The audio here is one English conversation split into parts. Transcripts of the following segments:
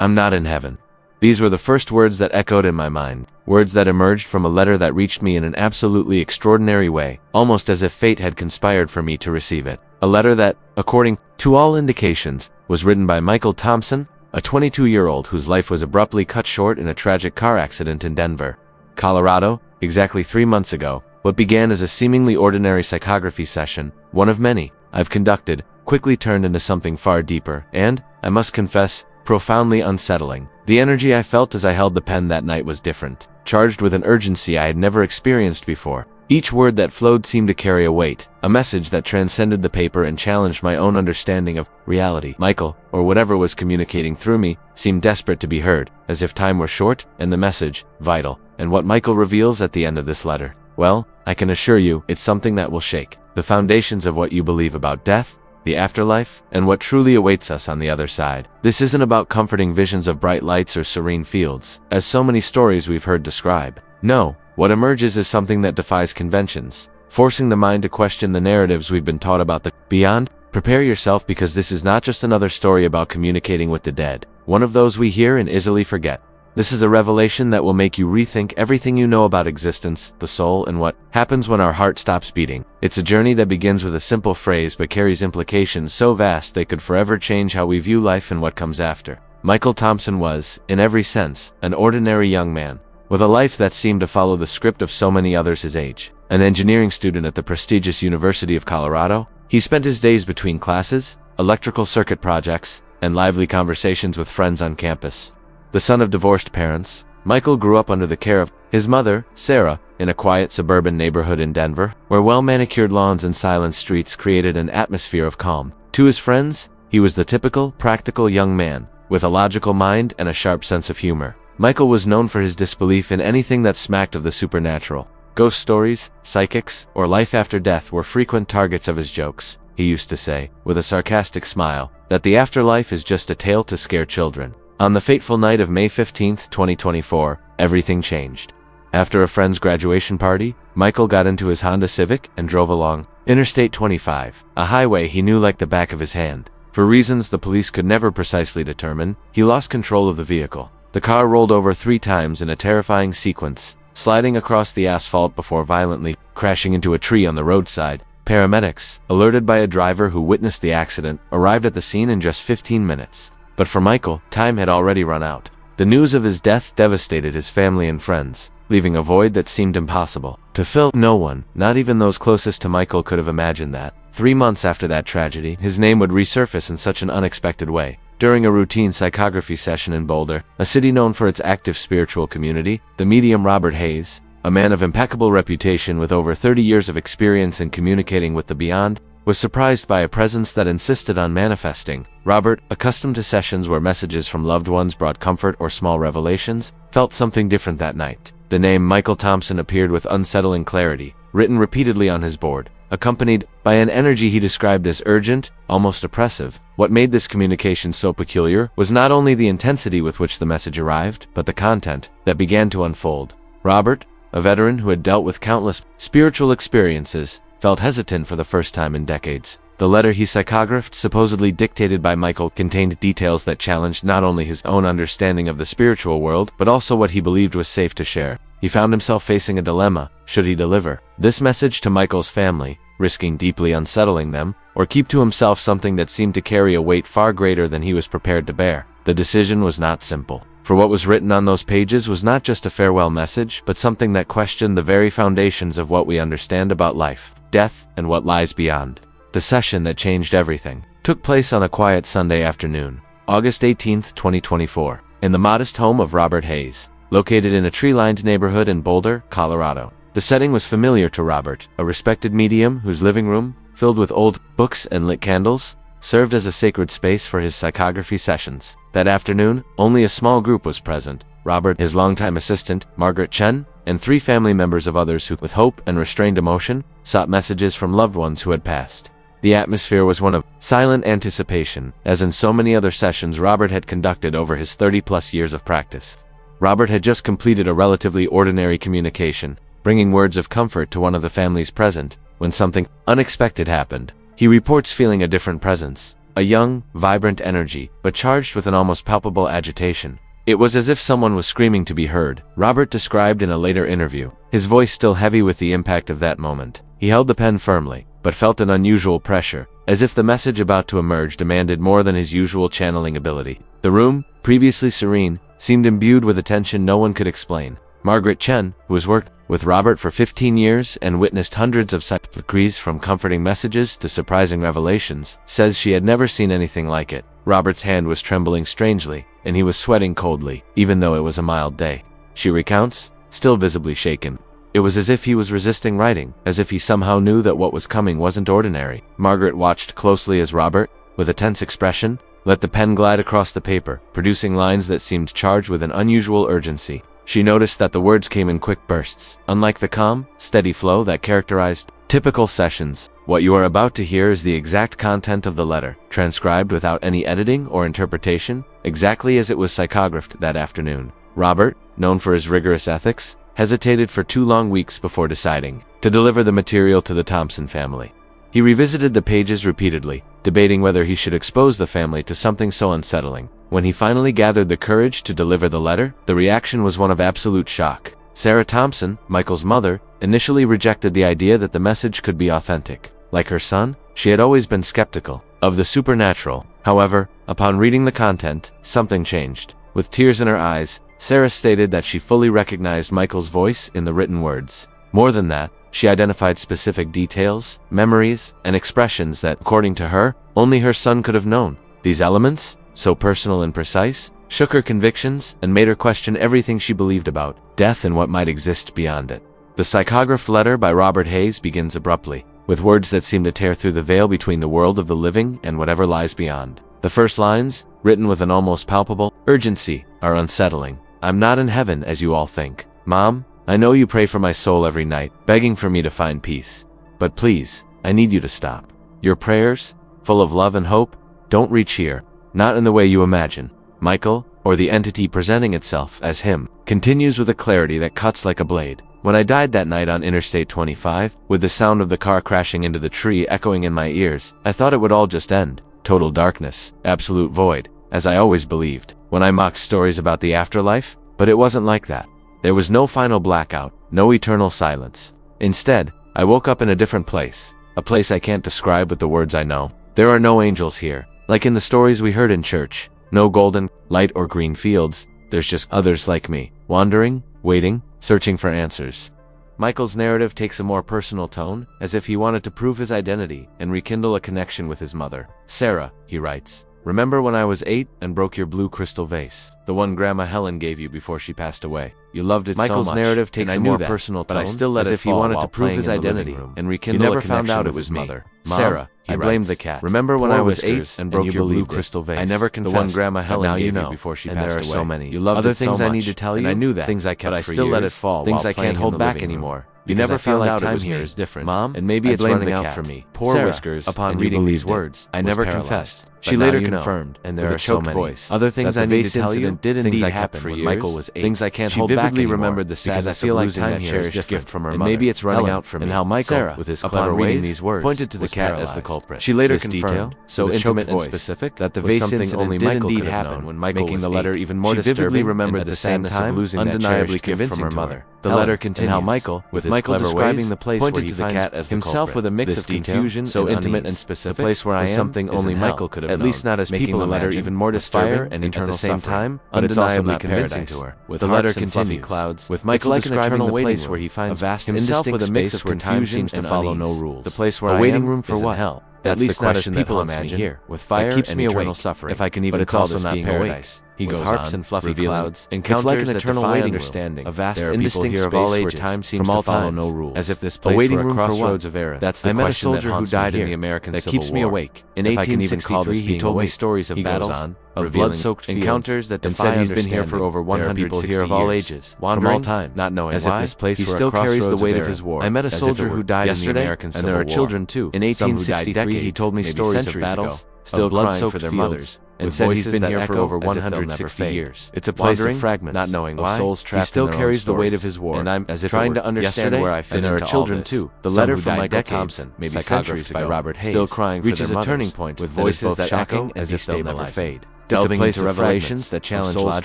I'm not in heaven." These were the first words that echoed in my mind, words that emerged from a letter that reached me in an absolutely extraordinary way, almost as if fate had conspired for me to receive it. A letter that, according to all indications, was written by Michael Thompson, a 22-year-old whose life was abruptly cut short in a tragic car accident in Denver, Colorado, exactly 3 months ago. What began as a seemingly ordinary psychography session, one of many I've conducted, quickly turned into something far deeper and, I must confess, profoundly unsettling. The energy I felt as I held the pen that night was different, charged with an urgency I had never experienced before. Each word that flowed seemed to carry a weight, a message that transcended the paper and challenged my own understanding of reality. Michael, or whatever was communicating through me, seemed desperate to be heard, as if time were short and the message vital. And what Michael reveals at the end of this letter, well, I can assure you, it's something that will shake the foundations of what you believe about death, the afterlife, and what truly awaits us on the other side. This isn't about comforting visions of bright lights or serene fields, as so many stories we've heard describe. No, what emerges is something that defies conventions, forcing the mind to question the narratives we've been taught about the beyond. Prepare yourself, because this is not just another story about communicating with the dead, one of those we hear and easily forget. This is a revelation that will make you rethink everything you know about existence, the soul, and what happens when our heart stops beating. It's a journey that begins with a simple phrase but carries implications so vast they could forever change how we view life and what comes after. Michael Thompson was, in every sense, an ordinary young man, with a life that seemed to follow the script of so many others his age. An engineering student at the prestigious University of Colorado, he spent his days between classes, electrical circuit projects, and lively conversations with friends on campus. The son of divorced parents, Michael grew up under the care of his mother, Sarah, in a quiet suburban neighborhood in Denver, where well-manicured lawns and silent streets created an atmosphere of calm. To his friends, he was the typical, practical young man, with a logical mind and a sharp sense of humor. Michael was known for his disbelief in anything that smacked of the supernatural. Ghost stories, psychics, or life after death were frequent targets of his jokes. He used to say, with a sarcastic smile, that the afterlife is just a tale to scare children. On the fateful night of May 15, 2024, everything changed. After a friend's graduation party, Michael got into his Honda Civic and drove along Interstate 25, a highway he knew like the back of his hand. For reasons the police could never precisely determine, he lost control of the vehicle. The car rolled over 3 times in a terrifying sequence, sliding across the asphalt before violently crashing into a tree on the roadside. Paramedics, alerted by a driver who witnessed the accident, arrived at the scene in just 15 minutes. But for Michael, time had already run out. The news of his death devastated his family and friends, leaving a void that seemed impossible to fill. No one, not even those closest to Michael, could have imagined that 3 months after that tragedy, his name would resurface in such an unexpected way. During a routine psychography session in Boulder, a city known for its active spiritual community, the medium Robert Hayes, a man of impeccable reputation with over 30 years of experience in communicating with the beyond, was surprised by a presence that insisted on manifesting. Robert, accustomed to sessions where messages from loved ones brought comfort or small revelations, felt something different that night. The name Michael Thompson appeared with unsettling clarity, written repeatedly on his board, accompanied by an energy he described as urgent, almost oppressive. What made this communication so peculiar was not only the intensity with which the message arrived, but the content that began to unfold. Robert, a veteran who had dealt with countless spiritual experiences, felt hesitant for the first time in decades. The letter he psychographed, supposedly dictated by Michael, contained details that challenged not only his own understanding of the spiritual world, but also what he believed was safe to share. He found himself facing a dilemma. Should he deliver this message to Michael's family, risking deeply unsettling them, or keep to himself something that seemed to carry a weight far greater than he was prepared to bear? The decision was not simple, for what was written on those pages was not just a farewell message, but something that questioned the very foundations of what we understand about life, death, and what lies beyond. The session that changed everything took place on a quiet Sunday afternoon, August 18, 2024, in the modest home of Robert Hayes, located in a tree-lined neighborhood in Boulder, Colorado. The setting was familiar to Robert, a respected medium whose living room, filled with old books and lit candles, served as a sacred space for his psychography sessions. That afternoon, only a small group was present: Robert, his longtime assistant, Margaret Chen, and 3 family members of others who, with hope and restrained emotion, sought messages from loved ones who had passed. The atmosphere was one of silent anticipation, as in so many other sessions Robert had conducted over his 30-plus years of practice. Robert had just completed a relatively ordinary communication, bringing words of comfort to one of the families present, when something unexpected happened. He reports feeling a different presence, a young, vibrant energy, but charged with an almost palpable agitation. It was as if someone was screaming to be heard, Robert described in a later interview, his voice still heavy with the impact of that moment. He held the pen firmly, but felt an unusual pressure, as if the message about to emerge demanded more than his usual channeling ability. The room, previously serene, seemed imbued with a tension no one could explain. Margaret Chen, who has worked with Robert for 15 years and witnessed hundreds of psychographes from comforting messages to surprising revelations, says she had never seen anything like it. Robert's hand was trembling strangely, and he was sweating coldly, even though it was a mild day. She recounts, still visibly shaken. It was as if he was resisting writing, as if he somehow knew that what was coming wasn't ordinary. Margaret watched closely as Robert, with a tense expression, let the pen glide across the paper, producing lines that seemed charged with an unusual urgency. She noticed that the words came in quick bursts, unlike the calm, steady flow that characterized typical sessions. What you are about to hear is the exact content of the letter, transcribed without any editing or interpretation, exactly as it was psychographed that afternoon. Robert, known for his rigorous ethics, hesitated for 2 long weeks before deciding to deliver the material to the Thompson family. He revisited the pages repeatedly, debating whether he should expose the family to something so unsettling. When he finally gathered the courage to deliver the letter, the reaction was one of absolute shock. Sarah Thompson, Michael's mother, initially rejected the idea that the message could be authentic. Like her son, she had always been skeptical of the supernatural. However, upon reading the content, something changed. With tears in her eyes, Sarah stated that she fully recognized Michael's voice in the written words. More than that, she identified specific details, memories, and expressions that, according to her, only her son could have known. These elements, so personal and precise, shook her convictions and made her question everything she believed about death and what might exist beyond it. The psychographed letter by Robert Hayes begins abruptly, with words that seem to tear through the veil between the world of the living and whatever lies beyond. The first lines, written with an almost palpable urgency, are unsettling. I'm not in heaven as you all think. Mom, I know you pray for my soul every night, begging for me to find peace. But please, I need you to stop. Your prayers, full of love and hope, don't reach here. Not in the way you imagine. Michael, or the entity presenting itself as him, continues with a clarity that cuts like a blade. When I died that night on Interstate 25, with the sound of the car crashing into the tree echoing in my ears, I thought it would all just end. Total darkness, absolute void, as I always believed, when I mocked stories about the afterlife, but it wasn't like that. There was no final blackout, no eternal silence. Instead, I woke up in a different place, a place I can't describe with the words I know. There are no angels here, like in the stories we heard in church. No golden light or green fields, there's just others like me, wandering, waiting, searching for answers. Michael's narrative takes a more personal tone, as if he wanted to prove his identity and rekindle a connection with his mother. Sarah, he writes, remember when I was 8 and broke your blue crystal vase? The one Grandma Helen gave you before she passed away. You loved it so much. Michael's narrative takes a more personal tone, but I still let it fall while playing in the living room and rekindle a connection with his mother. Sarah, I blamed the cat. Remember when I was 8 and broke your blue crystal vase? I never confessed. The one Grandma Helen gave you before she passed away. There are so many. You loved other things I need to tell you. I knew that. Things I kept, but I still let it fall. Things I can't hold back anymore. You never found out time here is different, Mom, and maybe it's running out for me. Poor Sarah, Whiskers, upon reading these words, I never confessed. She later confirmed, and there are so many other things I need to tell you. Did indeed happen for years. Michael was 8. Things I can't hold back anymore. She vividly remembered the sadness of losing that cherished gift from her mother. Maybe it's running out for me. And how Michael, with his clever ways, these words, pointed to the cat as the culprit. She later confirmed, so intimate and specific, that the vase incident only Michael could have known, when Michael making the letter even more disturbing. She vividly remembered the sadness of losing that cherished gift from her mother. The letter continues, and how Michael, with Michael describing the place where he finds himself with a mix of confusion, so intimate and specific, the place where I am, something only Michael could have known, at least not as people the letter even more disturbing and at the same time undeniably convincing to her. With the letter continues, clouds, with Michael describing the place where he finds himself with a mix of confusion seems to follow no rules. The place where a waiting room for what? Hell. At least not as people imagine here, with fire and eternal suffering. If I can even call this being paradise. He goes harps and fluffy clouds, encounters like an eternal waiting understanding, a vast indistinct space where time seems to follow no rules, as if this place were a crossroads of era. That's the question that haunts me here, that keeps me awake. In 1863, he told me stories of battles, of blood-soaked encounters that defy understanding. He's been here for over 100 people here of all ages, from all time, not knowing as if this place were a crossroads of era. He still carries the weight of his war. I met a soldier who died in the American Civil War, and there are children too. In 1863, he told me stories of battles, still crying for their mothers, and said he's been here for over 160 years. It's a place of fragments, not knowing why. Souls trapped. He still carries the weight of his war, and I'm trying to understand where I fit into all this. There are children too. The letter from Michael Thompson, maybe centuries by Robert Hayes, still crying for their mothers, reaches a turning point with voices that echo as if they'll never fade. Delving into revelations that challenge logic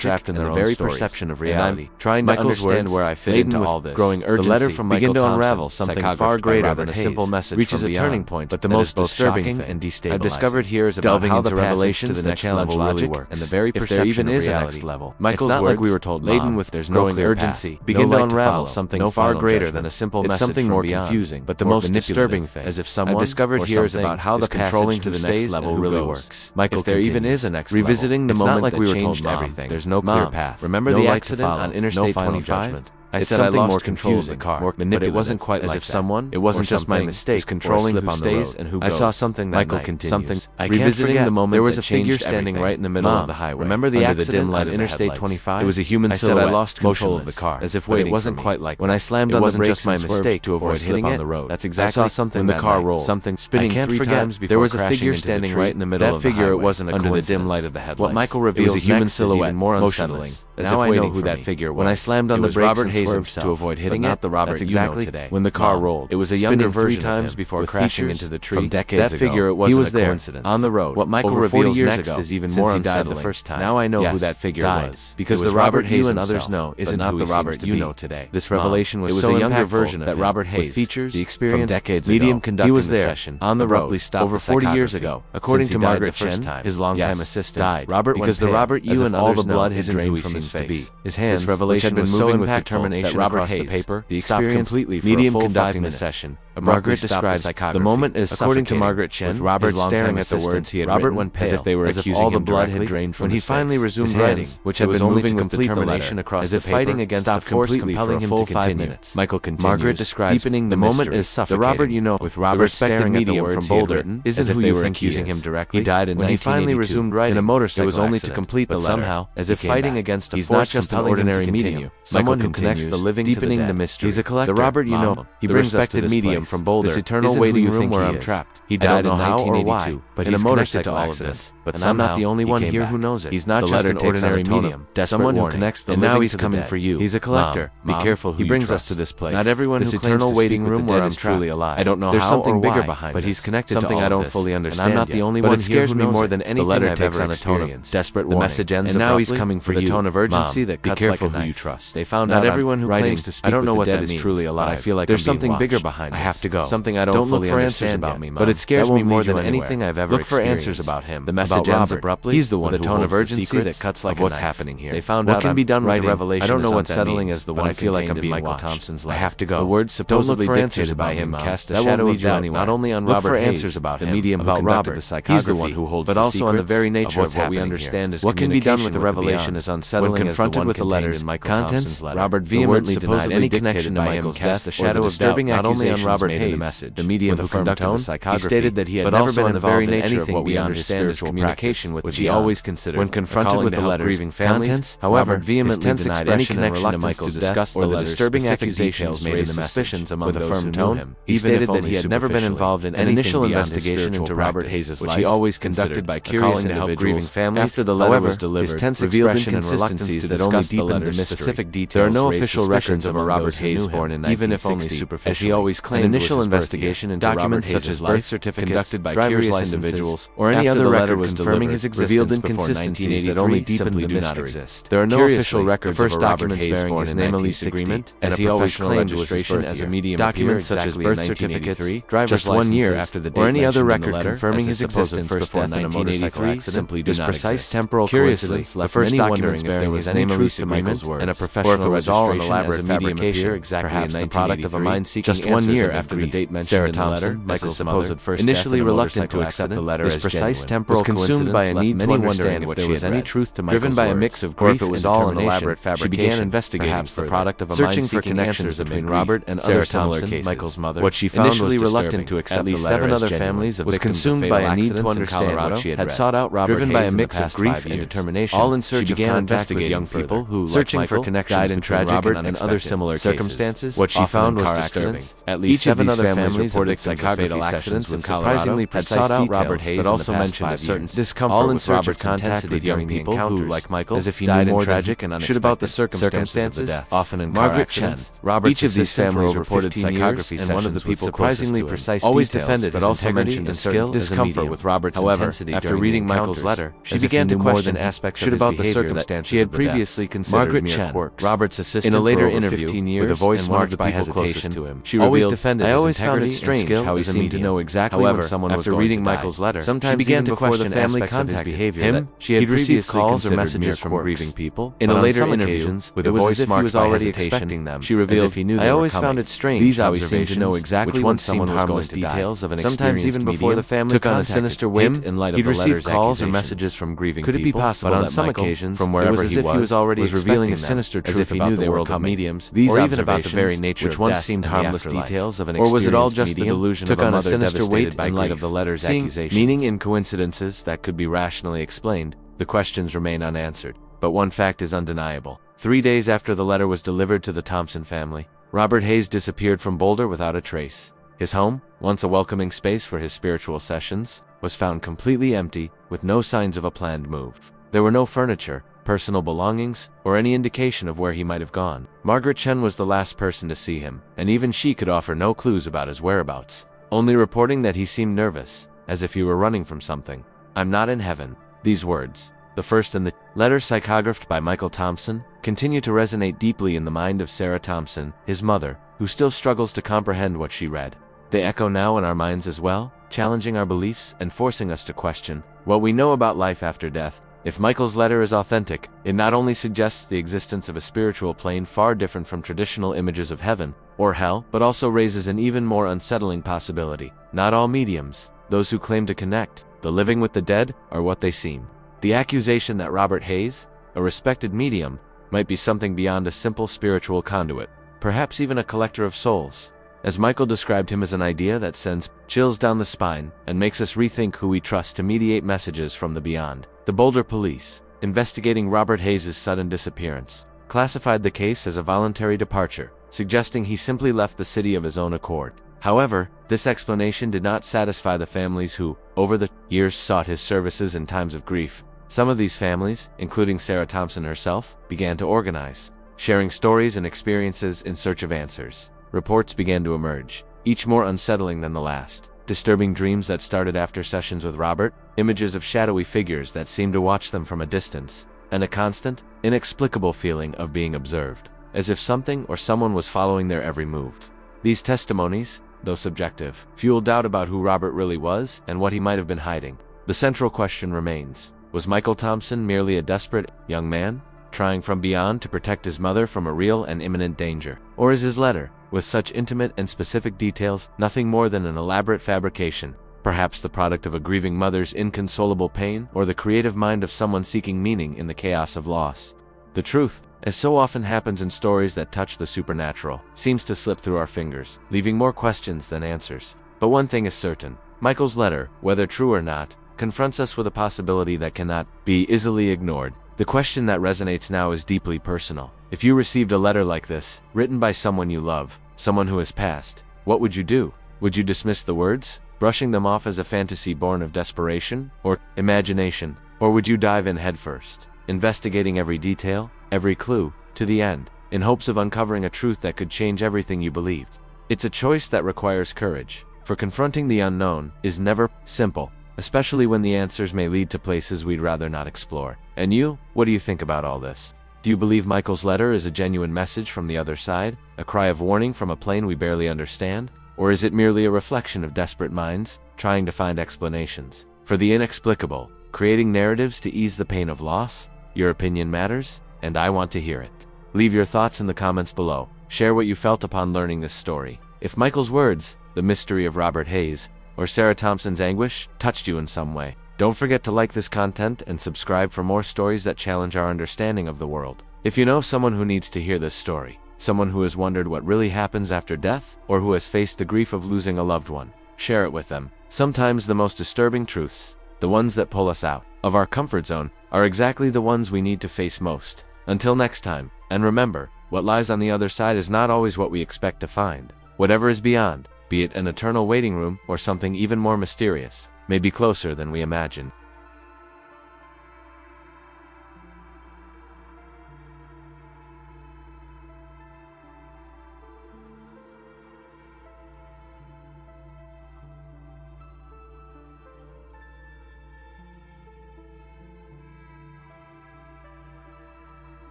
trapped in their very perception of reality. Trying to understand where I fit into all this. Growing urgency, the letter from Michael Thompson, unravel something far greater than a simple message reaches a turning point, but the most disturbing and destabilizing I've discovered here is about how the revelations to the next level really work, and the very perception of reality. Michael's words, like we were told, laden with there's growing urgency, begin to unravel something far greater than a simple message. Something more confusing, but the most disturbing thing, as if someone I've discovered here is about how the controlling to the next level really works. Michael, if there even is a next level. Revisiting the moment like we were told everything. There's no clear path. Remember the accident on Interstate 25? I said I lost control of the car, but it wasn't quite as if someone, it wasn't just my mistake, controlling who stays and who goes. I saw something that Michael continues. Something, revisiting the moment there was a figure standing right in the middle of the highway. Remember the accident the dim light on Interstate 25? It was a human silhouette. I said I lost control of the car, as if waiting. It wasn't quite like when I slammed on the brakes. It wasn't just my mistake to avoid hitting on the road. That's exactly. I saw something when the car rolled. Something spinning 3 times before there was a figure standing right in the middle of the highway. That figure, it wasn't under the dim light of the headlights. What Michael reveals is a human silhouette, more unsettling. Now I know who that figure was. When I slammed on the brakes and swerved to avoid hitting it, not the Robert exactly today. When the car rolled, it was a younger version 3 times before crashing into the tree. From decades ago, that figure, it wasn't a coincidence. On the road, what Michael reveals next is even more unsettling. The first time. Now I know who that figure was, because the Robert Hayes and others know isn't not the Robert you know today. This revelation was so impactful version that Robert Hayes features the experience decades medium conducting the session on the road over 40 years ago. According to Margaret Chen, his longtime assistant, died because the Robert you and all the blood has drained from his face. His hands, which had been moving with determination across the paper, the experience completely for medium conducting the session. Margaret describes the moment is according to Margaret Chen. Robert staring at the words he had Robert went pale, as if they were accusing all the blood had drained from his face. When he finally resumed writing, which had been moving with determination across as if fighting against a force compelling him to continue. Michael continues. Margaret describes deepening the moment is suffocating. The Robert you know, with Robert staring at the words from Boulder, isn't who you think accusing him directly. He died in 1982. When he finally resumed writing in a motorcycle, it was only to complete the letter. Somehow, as if fighting against a force, he's not just an ordinary medium. Someone who connects the living to the dead. Deepening the mystery. He's a collector. The Robert you know, he brings us to this medium from Boulder. This eternal waiting room where I'm trapped. He died in 1982, but in a motorcycle accident. But I'm not the only one here who knows it. He's not just an ordinary medium. Someone who connects the living to the dead. And now he's coming for you. He's a collector. Be careful who you trust. He brings us to this place. Not everyone who claims to speak with the dead is truly alive. I don't know how or why. There's something bigger behind it, but he's connected to something I don't fully understand. And I'm not the only one here who knows it. But it scares me more than anything I've ever experienced. Desperate warning. The message ends abruptly, and now he's coming for you. The tone of urgency that cuts like a knife. Be careful who you trust. They found out everyone who claims to speak with the dead is truly alive. I feel like there's something bigger behind this. I have to go. Something I don't fully understand about me, but it scares me more than anything I've ever experienced. Look for answers about him. The message ends abruptly. He's the one with a tone of urgency that cuts like what's happening here. They found out what can be done with the revelation. I don't know what's settling as the one I feel like I'm being Michael Thompson's life. I have to go. The words supposedly dictated by him cast a shadow of doubt not only on Robert Hayes, answers about the medium about Robert. He's the one who holds but also on the very nature of what we understand is what can be done with the revelation is unsettling. When confronted with the letters contents, Robert vehemently denied any connection to Michael's cast a shadow of doubt not only on Robert Hayes, the medium who conducted the psychography. He stated that he had never been involved in anything of what we understand as communication with which he always considered when confronted with the letters grieving families. However, vehemently denied any connection to Michael's death or the disturbing accusations made in the suspicions among those who knew him. He stated that he had never been involved in an initial investigation into Robert Hayes' life, which he always conducted by curious and help grieving families. After the letter was delivered, his tense expression and reluctancies that only deepened the specific details. There are no official records of a Robert Hayes born in 1960, even if only superficially. As he always claimed, an initial investigation into documents such as birth certificates conducted by curious individuals or any other record confirming his existence visited inconsistencies that only deepened the mystery. There are no official records of Robert Hayes bearing his name lease agreement, as he always claimed registration as a medium. Documents such as birth certificates, driver's licenses, 1 year after the date or any other record confirming his existence before 1983 simply do not precise temporal coincidence left the first documents bearing his name lease agreement and a professional registration as a medium appear perhaps the product of a mind-seeking just 1 year after the date mentioned in the letter. Michael's supposed first initially reluctant to accept the letter as precise temporal consumed by a need to understand if there was any truth to Michael's driven by a mix of grief and determination, she began investigating perhaps the product of a searching for connections between Robert and other similar cases. Michael's mother, what she found was reluctant to accept the letter as 7 other families of was consumed by a need to understand what she had sought out Robert driven by a mix of grief and determination. All in search of contact with young people who, searching for connections died in tragic and other similar circumstances. What she found was disturbing. At least 7 other families reported fatal accidents in Colorado had sought out Robert Hayes, but also mentioned a certain discomfort with Robert's contact with young people who, like Michael, as if he died in tragic and unexpected about the circumstances of the death, often in Margaret Chen. Each of these families reported psychography, and one of the people surprisingly precise always defended, but also mentioned a skill discomfort with Robert's intensity. After reading Michael's letter, she began to question aspects of his behavior that she had previously considered mere quirks. Robert's assistant, in a later interview, with a voice marked by hesitation to him, she always defended his integrity and skill how he seemed to know exactly when someone was going to die. After reading Michael's letter, sometimes she began to question the family contacted behavior. She had received calls or messages from grieving people. In a later interview, with a voice marked by hesitation, she revealed, "I always found it strange these observations to know exactly when someone was going to die. Sometimes even before the family took on a sinister weight in light of the letter's calls or messages from grieving people. Could it be possible that on some occasions, from wherever he was already revealing a sinister truth as if he knew they were coming? These or even about the very nature which once seemed harmless details of an or was it all just the delusion took on a sinister weight in light of the letter's accusations? Meaning in coincidences that could be rationally explained, the questions remain unanswered. But one fact is undeniable. 3 days after the letter was delivered to the Thompson family, Robert Hayes disappeared from Boulder without a trace. His home, once a welcoming space for his spiritual sessions, was found completely empty, with no signs of a planned move. There were no furniture, personal belongings, or any indication of where he might have gone. Margaret Chen was the last person to see him, and even she could offer no clues about his whereabouts, only reporting that he seemed nervous, as if he were running from something. "I'm not in heaven." These words, the first in the letter psychographed by Michael Thompson, continue to resonate deeply in the mind of Sarah Thompson, his mother, who still struggles to comprehend what she read. They echo now in our minds as well, challenging our beliefs and forcing us to question what we know about life after death. If Michael's letter is authentic, it not only suggests the existence of a spiritual plane far different from traditional images of heaven or hell, but also raises an even more unsettling possibility. Not all mediums, those who claim to connect the living with the dead, are what they seem. The accusation that Robert Hayes, a respected medium, might be something beyond a simple spiritual conduit, perhaps even a collector of souls, as Michael described him as an idea that sends chills down the spine and makes us rethink who we trust to mediate messages from the beyond. The Boulder police, investigating Robert Hayes' sudden disappearance, classified the case as a voluntary departure, suggesting he simply left the city of his own accord. However, this explanation did not satisfy the families who, over the years, sought his services in times of grief. Some of these families, including Sarah Thompson herself, began to organize, sharing stories and experiences in search of answers. Reports began to emerge, each more unsettling than the last. Disturbing dreams that started after sessions with Robert, images of shadowy figures that seemed to watch them from a distance, and a constant, inexplicable feeling of being observed, as if something or someone was following their every move. These testimonies, though subjective, fueled doubt about who Robert really was and what he might have been hiding. The central question remains: was Michael Thompson merely a desperate young man, trying from beyond to protect his mother from a real and imminent danger? Or is his letter, with such intimate and specific details, nothing more than an elaborate fabrication, perhaps the product of a grieving mother's inconsolable pain, or the creative mind of someone seeking meaning in the chaos of loss? The truth, as so often happens in stories that touch the supernatural, seems to slip through our fingers, leaving more questions than answers. But one thing is certain: Michael's letter, whether true or not, confronts us with a possibility that cannot be easily ignored. The question that resonates now is deeply personal. If you received a letter like this, written by someone you love, someone who has passed, what would you do? Would you dismiss the words, brushing them off as a fantasy born of desperation or imagination? Or would you dive in headfirst, investigating every detail, every clue, to the end, in hopes of uncovering a truth that could change everything you believed? It's a choice that requires courage, for confronting the unknown is never simple, especially when the answers may lead to places we'd rather not explore. And you, what do you think about all this? Do you believe Michael's letter is a genuine message from the other side, a cry of warning from a plane we barely understand? Or is it merely a reflection of desperate minds, trying to find explanations for the inexplicable, creating narratives to ease the pain of loss? Your opinion matters, and I want to hear it. Leave your thoughts in the comments below. Share what you felt upon learning this story. If Michael's words, the mystery of Robert Hayes, or Sarah Thompson's anguish, touched you in some way, don't forget to like this content and subscribe for more stories that challenge our understanding of the world. If you know someone who needs to hear this story, someone who has wondered what really happens after death, or who has faced the grief of losing a loved one, share it with them. Sometimes the most disturbing truths, the ones that pull us out of our comfort zone, are exactly the ones we need to face most. Until next time, and remember, what lies on the other side is not always what we expect to find. Whatever is beyond, be it an eternal waiting room or something even more mysterious, may be closer than we imagine.